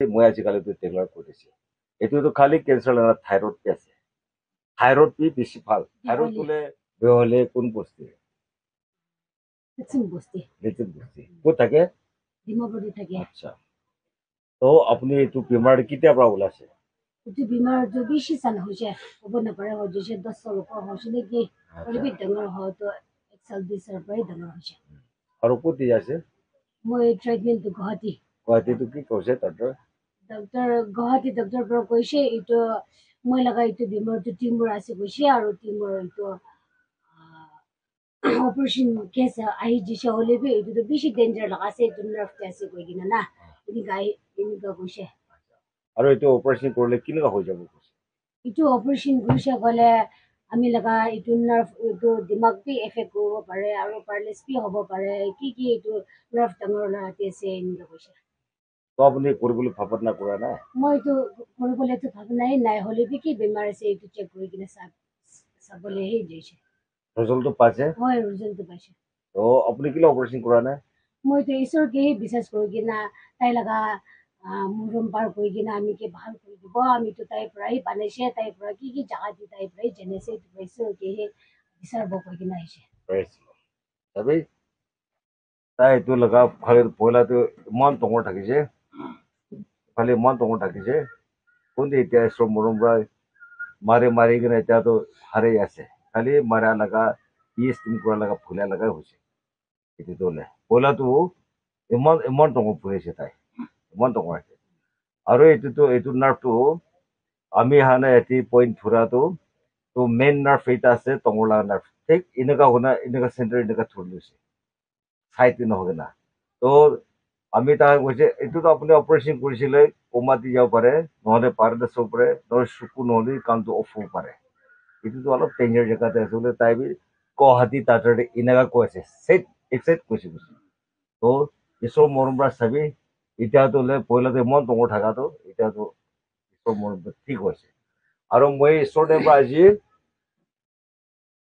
মই আজিকালিতো টেকলাৰ কৰিছে এইটোতো খালি কেঞ্চাৰ লগত থাইৰয়ড আছে থাইৰয়ড বেছি ভাল থাইৰয়ড হ'লে বেহলে কোন বস্তু লেট্ৰিন বস্তি ক'ত থাকে ডিমাপুৰত থাকে আচ্ছা তো আপুনি এইটো বেমাৰ কেতিয়াৰ পৰা ওলাইছে এইটো বেমাৰটো বেছি চাল হৈছে ক'ব নাপাৰে হৈছে 10 সালৰ পৰা হৈছে নেকি আৰু ডাঙৰ হয়তো 1 সাল 2 সাল পৰাই ডাঙৰ হৈছে আৰু ক'ত দি আছে মই ট্ৰিটমেণ্টটো গুৱাহাটীটো কি কৈছে ডক্টৰ গুৱাহাটী ডক্টৰ পৰা কৈছে এইটো মই লগা এইটো বেমাৰটো টিউমাৰ আছে কৈছে আৰু টিউমাৰ এইটো অপাৰেশ্যন কেছ আহি দিছে হ'লে বি এইটোতো বেছি ডেঞ্জাৰ লগা আছে এইটো নাৰ্ভতে আছে কৈ কিনে না এনেকুৱা কৈছে আৰু এইটো অপাৰেশ্যন কৰিলে কেনেকুৱা হৈ যাব এইটো অপাৰেশ্যন কৰিছে গ'লে আমি লগা এইটো নাৰ্ভ এইটো দিমাগ বি এফেক্ট কৰিব পাৰে আৰু পাৰেলাইছ বি হ'ব পাৰে কি এইটো নাৰ্ভ ডাঙৰ লগাতে আছে এনেকুৱা কৈছে তো আপুনি কৰিবলৈ ভাৱনা কৰা নাই মই এইটো কৰিবলৈতো ভাবা নাই হ'লে বি কি বেমাৰ আছে এইটো চেক কৰি কিনে চাবলৈহে দিছে ৰিজাল্টটো পাইছে হয় ৰিজাল্টটো পাইছে তো আপুনি কিয় অপাৰেশ্যন কৰা নাই মইতো ঈশ্বৰকেহে বিশ্বাস কৰি কিনা তাই লগা মৰম পাৰ কৰি কিনা আমি কি ভাল কৰি দিব আমিতো তাইৰ পৰাই বানাইছে তাইৰ পৰা কি জাগা দি তাইৰ পৰাই জেনেছে ঈশ্বৰকেহে বিচাৰিব কৰি কিনা আহিছে চাবি তাই এইটো লগা খালি ব্ৰইলাৰটো ইমান ডাঙৰ থাকিছে খালি ইমান ডাঙৰ থাকিছে কোনটো এতিয়া ঈশ্বৰ মৰম পৰা মাৰি কিনে এতিয়াতো হাৰি আছে খালি মাৰা লগা ষ্টিম কৰা লগা ফুলা লগাই হৈছে এইটো হ'লে ব্ৰইলাৰটো ইমান ডাঙৰ ফুৰিছে তাই ইমান ডাঙৰ আছে আৰু এইটো নাৰ্ভটো আমি হানে এটি পইণ্ট ফুৰাটো তো মেইন নাৰ্ভ এটা আছে টঙলা নাৰ্ভ ঠিক এনেকুৱা শুনা এনেকুৱা চেণ্টাৰ এনেকুৱা থৈ লৈছে চাইটো নহয় না তো আমি তাক কৈছে এইটোতো আপুনি অপাৰেশ্যন কৰিছিলে কোমা দি যাব পাৰে নহ'লে পাৰেলাইছ হ'ব পাৰে নহ'লে চকু নহ'লে কাণটো অফ হ'ব পাৰে এইটোতো অলপ ডেঞ্জাৰ জেগাতে আছে বোলে তাই গুৱাহাটী তাতে এনেকুৱা কৈ আছে এক্সাইট কৈছে তো ঈশ্বৰৰ মৰম পৰা চাবি এতিয়াতো হ'লে ব্ৰইলাৰটো ইমান ডাঙৰ থকাটো এতিয়াতো ঈশ্বৰৰ মৰম পৰা ঠিক হৈছে আৰু মই ঈশ্বৰৰ পৰা আজি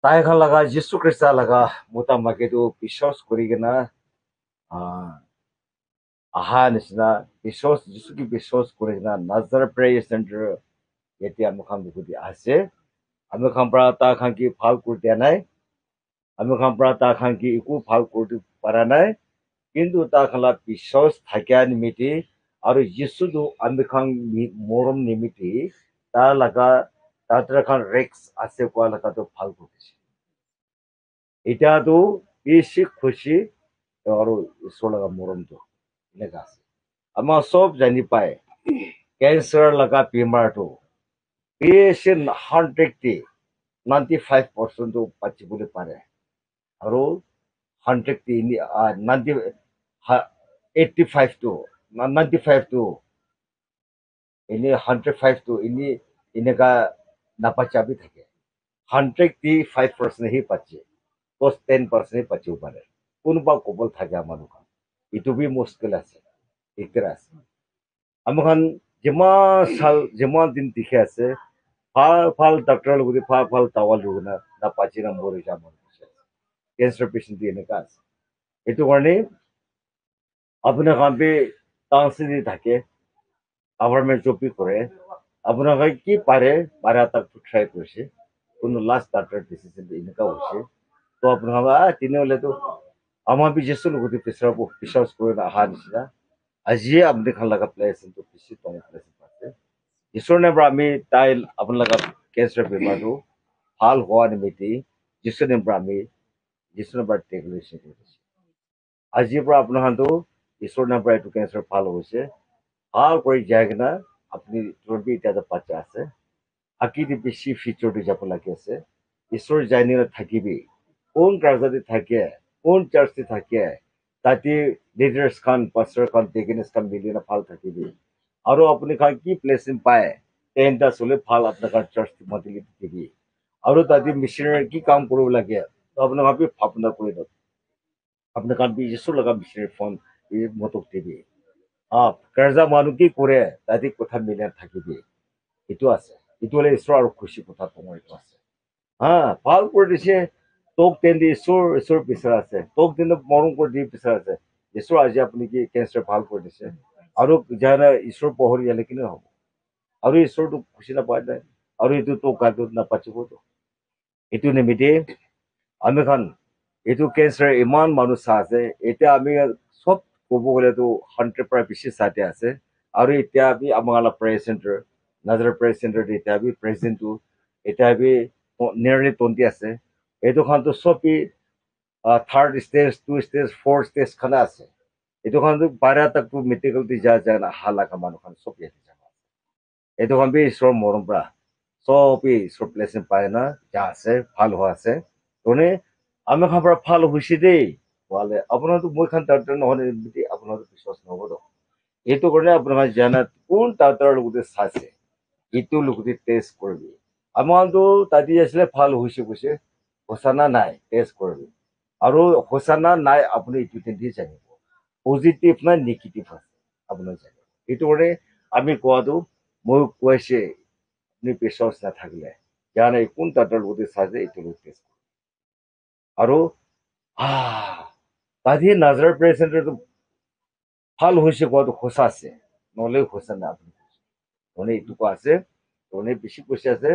তাই এখন লগা যীশু খ্ৰীষ্টা লগা মোটা মাকেটো বিশ্বাস কৰি কিনা আহা নিচিনা বিশ্বাস যিচুকে বিশ্বাস কৰি কিনা নাজাৰ প্ৰেয়াৰ চেণ্টাৰ এতিয়া আমাখান বহুত আছে আমাখান পৰা তাৰ খান কি ভাল কৰি দিয়া নাই আমাখান পৰা তাৰ খান কি একো ভাল কৰি পৰা নাই কিন্তু তাৰ খালা বিশ্বাস থাকিয়া নিমিত্তে আৰু যিচুটো আমাখান মৰম নিমিত্তে তাৰ লগা তাত এখন ৰেক্স আছে কোৱা লগাটো ভাল কৰিছে এতিয়াতো বেছি খুচি আৰু ঈশ্বৰ লগা মৰমটো এনেকুৱা আছে আমাৰ চব জানি পায় কেঞ্চাৰ লগা বেমাৰটো বেছি 95% বাচিবলৈ পাৰে আৰু 95টো এনেই 105টো এনেই এনেকুৱা নাপাচাবি থাকে 105%হে বাচে 10% বাচিব পাৰে কোনোবা কবল থাকে আমাৰ দোকান এইটো বি মুস্কিল আছে দিগদাৰ আছে আমাখান যিমান দিন দেখি আছে ভাল ডাক্তৰ লগতে ভাল দাৱা লৈ না নাপাচি না মৰি যাব কেঞ্চাৰ পেচেণ্ট এনেকুৱা আছে এইটো কাৰণে আপোনাৰ কাম বি টাউন থাকে গভৰ্ণমেণ্ট জব বি কৰে আপোনালোকে কি পাৰে তাক ট্ৰাই কৰিছে কোনো লাষ্ট ডাক্তৰ ডিচিশ্যন এনেকুৱা হৈছে তো আপোনালোকে তেনেহ'লেতো আমাৰ বি যিচুৰ লগতে বিশ্বাস কৰি অহা নিচিনা আজিয়ে আপুনি খান লগা প্লেচটো বেছি ডাঙৰ প্লেচ আছে ঈশ্বৰৰ পৰা আমি তাই আপোনালোকৰ কেঞ্চাৰ বেমাৰটো ভাল হোৱা নিমিত্তে যিচুৰ পৰা আমি যিচুৰ পৰা ডেক্লেৰেশ্যন কৰিছে আজিৰ পৰা আপোনালোকো ঈশ্বৰৰ পৰা এইটো কেঞ্চাৰ ভাল হৈছে ভাল কৰি যায় কিনা আপুনি এতিয়া বাচ্চা আছে আকি বেছি ফিউচাৰটো যাব লাগি আছে ঈশ্বৰ যাই নিলে থাকিবি কোন কাৰ্যতে থাকে কোন চাৰ্চতে থাকে তাতে লিডাৰ্ছ খান পাষ্টাৰ খান টেকেনিছ খান মিলি ভাল থাকিবি আৰু আপুনি খান কি প্লেচিং পায় তেন্তে চলে ভাল আপোনাৰ চাৰ্চ মাতিলে থাকিবি আৰু তাতে মিছনাৰী কি কাম কৰিব লাগে আপোনাক ভাবি ভাৱনা কৰি লওক আপোনাৰ কাম যীশুৰ লগা মিছনাৰী ফোন মতক দিবি কাৰ্যা মানুহ কি কৰে তাতে কথা মিলাই থাকিবি এইটো আছে এইটো হ'লে ঈশ্বৰ আৰু খুচি কথা তোমাৰ এইটো আছে ভাল কৰি দিছে তোক তেন্তে ঈশ্বৰ বিচাৰ আছে তোক তেন্তে মৰম কৰি দি বিচাৰ আছে ঈশ্বৰ আজি আপুনি কি কেঞ্চাৰ ভাল কৰি দিছে আৰু যাৰা ঈশ্বৰ পহৰি ইয়ালে কিনে হ'ব আৰু ঈশ্বৰটো খুচি নাপায় নাই আৰু এইটো তো গাটোত নাপাচিবতো এইটো নিমিত্তে আমি খান এইটো কেঞ্চাৰ ইমান মানুহ চাহ আছে এতিয়া আমি চব ক'ব গ'লেতো 100 পৰা বেছি চাহতে আছে আৰু এতিয়া আমি আমাৰ প্ৰেয়াৰ চেণ্টাৰ নাজাৰা প্ৰেয়াৰ চেণ্টাৰ এতিয়া আমি প্ৰেচিডেণ্টটো এতিয়া আমি নিয়াৰলি 20 আছে এইটো খানটো চবেই থাৰ্ড ষ্টেজ 2 ষ্টেজ 4 ষ্টেজ খানে আছে এইটো খানটো বাহিৰা তাকটো মেডিকেল দি যা যা হালাকা মানুহ খান চব ইয়াতে যাবা এইটো খান বি ঈশ্বৰৰ মৰম পৰা চবেই ঈশ্বৰ ব্লেছিং পায় না যা আছে ভাল হোৱা আছে তোনে আমি খান পৰা ভাল হৈছে দেই হোৱালে আপোনাৰতো মই খান ডাক্তৰ নহ'লে আপোনাৰতো বিশ্বাস নহ'ব তো এইটো কাৰণে আপোনাৰ জানা কোন ডাক্তৰৰ লগতে চাইছে এইটো লগতে টেষ্ট কৰিবি আমাৰতো তাতি আছিলে ভাল হৈছে কৈছে হোচানা নাই টেষ্ট কৰিবি আৰু হোচানা নাই আপুনি এইটো তেন্তে জানিব পজিটিভ না নেগেটিভ আছে আপোনাৰ জানিব এইটো কাৰণে আমি কোৱাটো মই কৈছে আপুনি বিশ্বাস নাথাকিলে জানে কোন ডাক্তৰৰ লগতে চাইছে এইটো লগতে টেষ্ট আৰু তাতি নাজাৰা প্ৰেয়াৰ চেণ্টাৰটো ভাল হৈছে কোৱাটো সঁচা আছে নহ'লে সঁচা নাই আপুনি মানে এইটো কোৱা আছে মানে বেছি পইচা আছে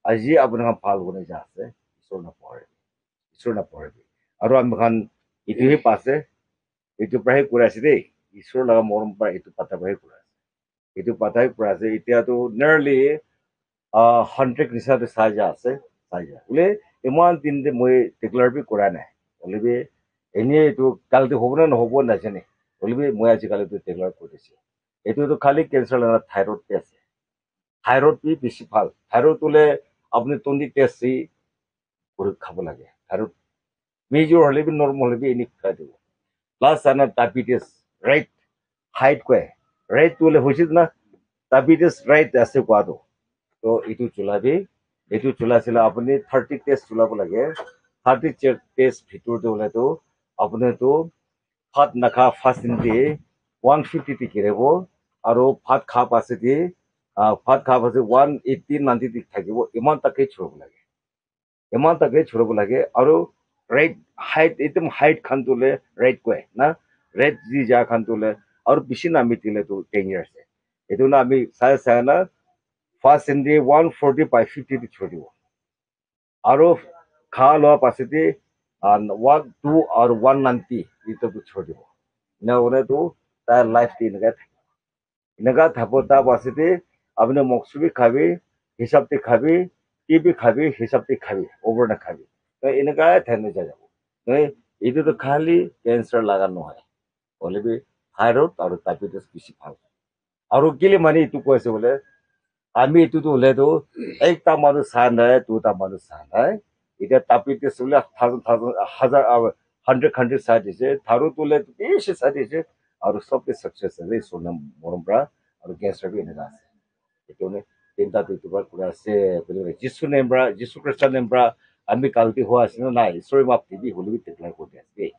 আজি আপোনাৰ ভাল বনাই যা আছে ঈশ্বৰ নপঢ়ে আৰু আমি খান এইটোহে পাছে এইটো পৰাহে কৰাইছে দেই ঈশ্বৰৰ লগা মৰম পৰা এইটো পাতাৰ পৰাহে কৰাইছে এইটো পাতাই কৰাইছে এতিয়াতো নিয়াৰলি 100 নিচিনাটো চাই যা আছে চাই যা বোলে ইমান দিন যে মই ডিক্লেয়াৰ বি কৰা নাই হ'লে এনেই এইটো কালিটো হ'ব নে নহ'ব নাজানে হ'লে মই আজিকালিতো ডিক্লেয়াৰ কৰি দিছোঁ এইটোতো খালি কেঞ্চাৰ লগা থাইৰয়ড আছে থাইৰয়ড বি বেছি ভাল থাইৰয়ড হ'লে আপুনি 20 টেষ্ট কৰি খাব লাগে থাইৰয়ড মেজৰ হ'লে বি নৰ্মেল হ'লে বি এনে খাই দিব প্লাছ আনা ডায়েবেটিছ ৰাইট হাইট কয় ৰাইট হ'লে হৈছে না ডায়েবেটিছ ৰাইট আছে কোৱাটো তো এইটো চলাবি এইটো চলাইছিলে আপুনি 30 টেষ্ট চলাব লাগে 30 টেষ্ট ভিতৰতে হ'লেতো আপুনিতো ভাত নাখা ফাৰ্ষ্ট দিনতে 150 টিকি দিব আৰু ভাত খা পাছে দি ভাত খা পাছে 180 90 থাকিব ইমান তাকে চলাব লাগে ইমান তাকে চলাব লাগে আৰু ৰাইট হাইট একদম হাইট খান তোলে ৰাইট কয় না ৰাইট যি যা খান তোলে আৰু বেছি নামি দিলেতো ডেঞ্জাৰ আছে এইটো না আমি চাই না ফাৰ্ষ্ট দিনতে 140 by 50 দি থৈ দিব আৰু খা লোৱা পাছতে 1 2 আৰু 190 এইটো থৈ দিব নহ'লেতো তাৰ লাইফটো এনেকা থাকো তাৰ পাছতে আপুনি মকচুবি খাবি হিচাপতে খাবি টিবি খাবি হিচাপতে খাবি ওভৰ নাখাবি এনেকাই ঠাইলৈ যাই যাব এইটোতো খালি কেঞ্চাৰ লগা নহয় হ'লে বি থাইৰয়ড আৰু ডায়েবেটিছ বেছি ভাল আৰু কেলে মানে এইটো কৈছে বোলে আমি এইটোতো হ'লেতো একটা মানুহ চাহ নাই দুটা মানুহ চাহ নাই এতিয়া ডায়েবেটিছ বোলে হাজাৰ 100 চাহ দিছে থাইৰয়ড বোলে বেছি চাহ দিছে আৰু চবকে চাকচেছ আছে ঈশ্বৰৰ মৰম পৰা আৰু কেঞ্চাৰ বি এনেকা আছে এইটো তিনিটা ইউটিউবাৰ কৰা আছে যিশু নেম পৰা যিশু খ্ৰীষ্টান নেম পৰা আমি কালকে হোৱা আছে না নাই ঈশ্বৰে মাপ দিবি হ'লেও ডিক্লেয়াৰ কৰি আছে দেই